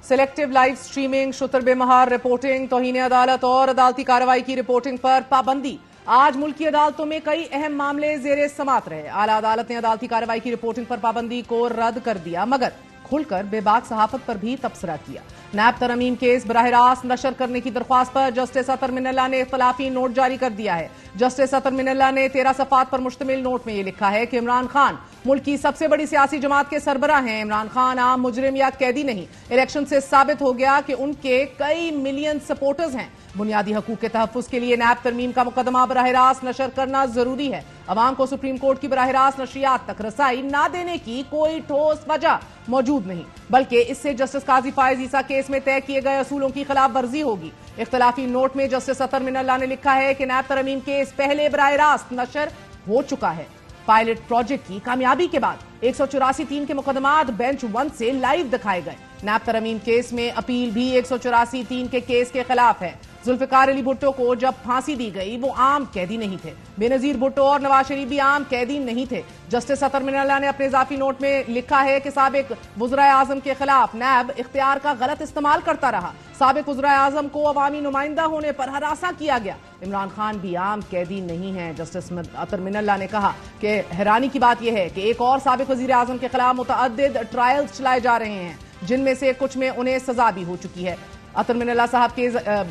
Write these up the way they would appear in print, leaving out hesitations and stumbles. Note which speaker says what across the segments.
Speaker 1: Selective live streaming, शुतर बेमहार reporting, तौहीन अदालत और अदालती कार्रवाई की रिपोर्टिंग पर पाबंदी। आज मुल्क की अदालतों में कई अहम मामले जेर समात रहे। आला अदालत ने अदालती कार्रवाई की रिपोर्टिंग पर पाबंदी को रद्द कर दिया, मगर खुलकर बेबाक सहाफत पर भी तबसरा किया। नैब तरमीम केस बराह रास्त नशर करने की दरख्वास्त पर जस्टिस अतर मिनल्ला ने इख्तलाफी नोट जारी कर दिया है। जस्टिस अतर मिनल्ला ने 13 सफ़ात पर मुश्तमिल नोट में ये लिखा है कि इमरान खान मुल्क की सबसे बड़ी सियासी जमात के सरबराह हैं। इमरान खान आम मुजरिम या कैदी नहीं। इलेक्शन से साबित हो गया कि उनके कई मिलियन सपोर्टर्स हैं। बुनियादी हकूक के तहफ़्फ़ुज़ के लिए नैब तरमीम का मुकदमा बराह रास्त नशर करना जरूरी है। अवाम को सुप्रीम कोर्ट की बराह रास्त नशरियात तक रसाई न देने की कोई ठोस वजह मौजूद नहीं, बल्कि इससे जस्टिस काजी फायज ईसा केस में तय किए गए असूलों की खिलाफ वर्जी होगी। इख्तलाफी नोट में जस्टिस अतर मिनल्ला ने लिखा है कि नैब तरमीम केस पहले बराह रास्त नशर हो चुका है। पायलट प्रोजेक्ट की कामयाबी के बाद 184(3) के मुकदमात बेंच 1 से लाइव दिखाए गए। नैब तरमीम केस में अपील भी 184(3) के केस के खिलाफ है। जुल्फिकार अली भुट्टो को जब फांसी दी गई वो आम कैदी नहीं थे। बेनजीर भुट्टो और नवाज शरीफ भी आम कैदी नहीं थे। जस्टिस अतर मिनल्ला ने अपने इजाफी नोट में लिखा है कि साबिक वज़राए आज़म के खिलाफ नैब इख्तियार का गलत इस्तेमाल करता रहा। साबिक वज़राए आज़म को अवामी नुमाइंदा होने पर हरासा किया गया। इमरान खान भी आम कैदी नहीं है। जस्टिस अतर मिनल्ला ने कहा कि हैरानी की बात यह है कि एक और साबिक वज़ीर आज़म के खिलाफ मुतअद्दिद ट्रायल्स चलाए जा रहे हैं, जिनमें से कुछ में उन्हें सजा भी हो चुकी है। अतर मिनल्ला साहब के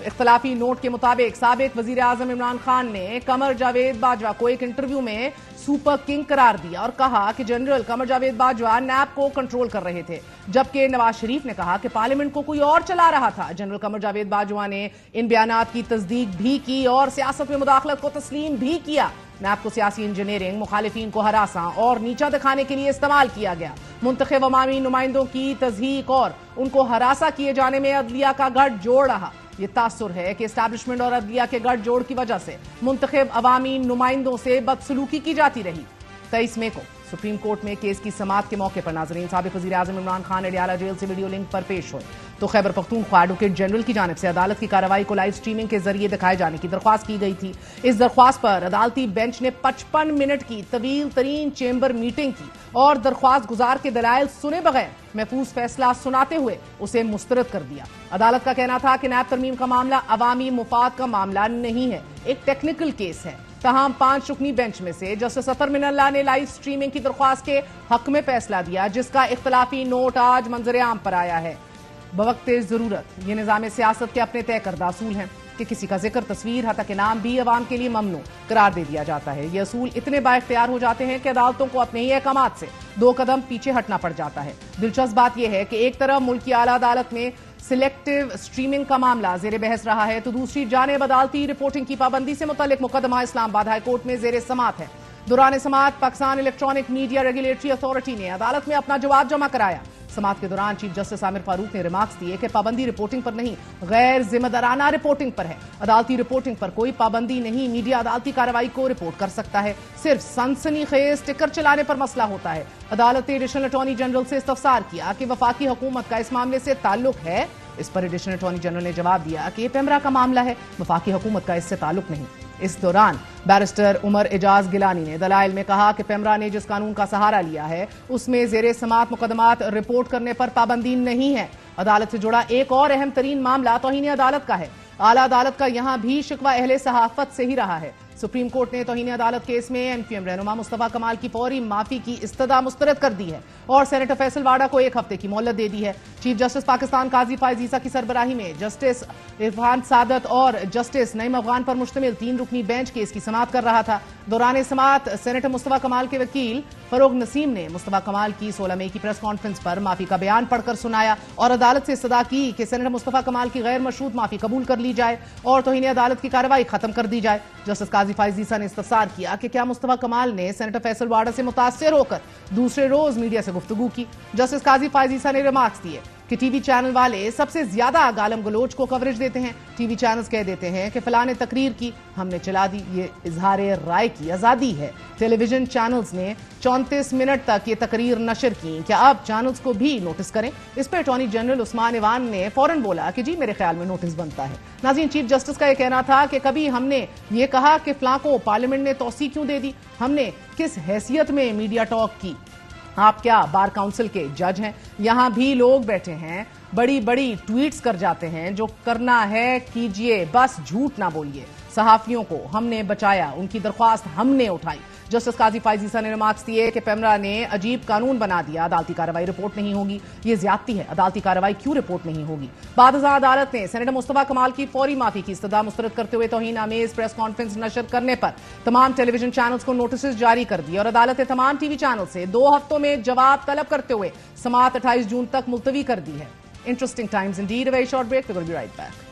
Speaker 1: इख्तलाफी नोट के मुताबिक साबिक वजीर आजम इमरान खान ने कमर जावेद बाजवा को एक इंटरव्यू में सुपर किंग करार दिया और कहा कि जनरल कमर जावेद बाजवा नैब को कंट्रोल कर रहे थे, जबकि नवाज शरीफ ने कहा कि पार्लियामेंट को कोई और चला रहा था। जनरल कमर जावेद बाजवा ने इन बयानात की तस्दीक भी की और सियासत में मुदाखलत को तस्लीम भी किया। नैब को सियासी इंजीनियरिंग, मुखालिफिन को हरासा और नीचा दिखाने के लिए इस्तेमाल किया गया। मुंतखब अवामी नुमाइंदों की तज़हीक और उनको हरासा किए जाने में अदलिया का गठजोड़ रहा। ये तासुर है कि एस्टैब्लिशमेंट और अदलिया के गठजोड़ की वजह से मुंतखब अवामी नुमाइंदों से बदसलूकी की जाती रही। 23 मई को सुप्रीम कोर्ट में केस की समाअत के मौके पर नाज़रीन साबिक वज़ीर आज़म इमरान खान अडयाला जेल से वीडियो लिंक पर पेश हुए तो खैबर पख्तूनख्वा एडवोकेट जनरल की जानिब से अदालत की कार्रवाई को लाइव स्ट्रीमिंग के जरिए दिखाए जाने की दरख्वास्त की गई थी। इस दरख्वास्त पर अदालती बेंच ने 55 मिनट की तवील तरीन चेंबर मीटिंग की और दरख्वास्त गुजार के दलाइल सुने बगैर महफूज फैसला सुनाते हुए उसे मुस्तरद कर दिया। अदालत का कहना था कि नैब तरमीम का मामला अवामी मुफाद का मामला नहीं है, एक टेक्निकल केस है। तमाम 5 रुकनी बेंच में से जस्टिस अतर मिनल्ला ने लाइव स्ट्रीमिंग की दरख्वास्त के हक में फैसला दिया, जिसका इख्तलाफी नोट आज मंजर आम पर आया है। बवक्ते जरूरत ये निज़ाम सियासत के अपने तय करदा असूल हैं कि किसी का जिक्र, तस्वीर, हत्ता के नाम भी अवाम के लिए ममनू करार दे दिया जाता है। ये असूल इतने बाइख्तियार हो जाते हैं कि अदालतों को अपने ही अहकामात से 2 कदम पीछे हटना पड़ जाता है। दिलचस्प बात यह है कि एक तरफ मुल्क की आला अदालत में सिलेक्टिव स्ट्रीमिंग का मामला जेर बहस रहा है, तो दूसरी जानिब अदालती रिपोर्टिंग की पाबंदी से मुतल्लिक मुकदमा इस्लामाबाद हाई कोर्ट में जेर समाअत है। दौरान समाअत Pakistan electronic media regulatory authority ने अदालत में अपना जवाब जमा कराया। समाअत के दौरान चीफ जस्टिस आमिर फारूक ने रिमार्क्स दिए कि पाबंदी रिपोर्टिंग पर नहीं, गैर जिम्मेदाराना रिपोर्टिंग पर है। अदालती रिपोर्टिंग पर कोई पाबंदी नहीं। मीडिया अदालती कार्रवाई को रिपोर्ट कर सकता है, सिर्फ सनसनीखेज टिकर चलाने पर मसला होता है। अदालत ने एडिशनल अटॉर्नी जनरल से इस्तफसार किया कि वफाकी हुकूमत का इस मामले से ताल्लुक है। इस पर एडिशनल अटॉर्नी जनरल ने जवाब दिया कि यह पेमरा का मामला है, वफाकी हुकूमत का इससे ताल्लुक नहीं। इस दौरान बैरिस्टर उमर एजाज गिलानी ने दलाइल में कहा कि पेमरा ने जिस कानून का सहारा लिया है उसमें जेर समाअत मुकदमात रिपोर्ट करने पर पाबंदी नहीं है। अदालत से जुड़ा एक और अहम तरीन मामला तौहीन अदालत का है। आला अदालत का यहां भी शिकवा अहले सहाफत से ही रहा है। सुप्रीम कोर्ट ने तौहीन अदालत केस में एमक्यूएम रहनुमा मुस्तफा कमाल की फौरी माफी की इस्तदा मुस्तरद कर दी है और सेनेटर फैसल वाडा को 1 हफ्ते की मोहलत दे दी है। चीफ जस्टिस पाकिस्तान काजी फायज ईसा की सरबराही में जस्टिस इरफान सादत और जस्टिस नईम अफगान पर मुश्तमिल 3 रुकनी बेंच केस की समाअत कर रहा था। दौरान समाअत सेनेटर मुस्तफा कमाल के वकील फरोग नसीम ने मुस्तफा कमाल की 16 मई की प्रेस कॉन्फ्रेंस पर माफी का बयान पढ़कर सुनाया और अदालत से इस्तदा की कि सेनेटर मुस्तफा कमाल की गैर मशरूत माफी कबूल कर ली जाए और तौहीन अदालत की कार्रवाई खत्म कर दी जाए। जस्टिस काजी फायज ईसा ने इस्तफसार किया कि क्या मुस्तफा कमाल ने सेनेटर फैसल वाडा से मुतासिर होकर दूसरे रोज मीडिया से गुफ्तगू की। जस्टिस काजी फायज ईसा ने रिमार्क्स दिए कि टीवी चैनल वाले सबसे ज्यादा गालम गलोच को कवरेज देते हैं। टीवी चैनल्स कह देते हैं कि फलाने तकरीर की, हमने चला दी, ये इजहार राय की आजादी है। टेलीविजन चैनल्स ने 34 मिनट तक ये तकरीर नशर की, क्या अब चैनल्स को भी नोटिस करें? इस पर अटॉर्नी जनरल उस्मान इवान ने फौरन बोला कि जी मेरे ख्याल में नोटिस बनता है। नाज़रीन, चीफ जस्टिस का यह कहना था कि कभी हमने ये कहा कि फलां को पार्लियामेंट ने तौसी क्यों दे दी, हमने किस हैसियत में मीडिया टॉक की, آپ کیا بار کاؤنسل کے جج ہیں؟ یہاں بھی لوگ بیٹھے ہیں، بڑی بڑی ٹویٹس کر جاتے ہیں، جو کرنا ہے کیجئے، بس جھوٹ نہ بولیے۔ صحافیوں کو ہم نے بچایا، ان کی درخواست ہم نے اٹھائی۔ جسٹس قاضی فائز عیسیٰ نے ریمارکس دیے کہ پیمرا نے عجیب قانون بنا دیا، عدالتی کارروائی رپورٹ نہیں ہوگی، یہ زیادتی ہے، عدالتی کارروائی کیوں رپورٹ نہیں ہوگی؟ بعد ازاں عدالت نے سینیٹر مصطفیٰ کمال کی فوری معافی کی استدعا مسترد کرتے ہوئے توہین آمیز پریس کانفرنس نشر کرنے پر تمام ٹیلی ویژن چینلز کو نوٹسز جاری کر دی، اور عدالت نے تمام ٹی وی چینل سے 2 ہفتوں میں جواب طلب کرتے ہوئے سماعت 28 جون تک ملتوی کر دی ہے۔ Interesting times indeed. A very short break. We're going to be right back.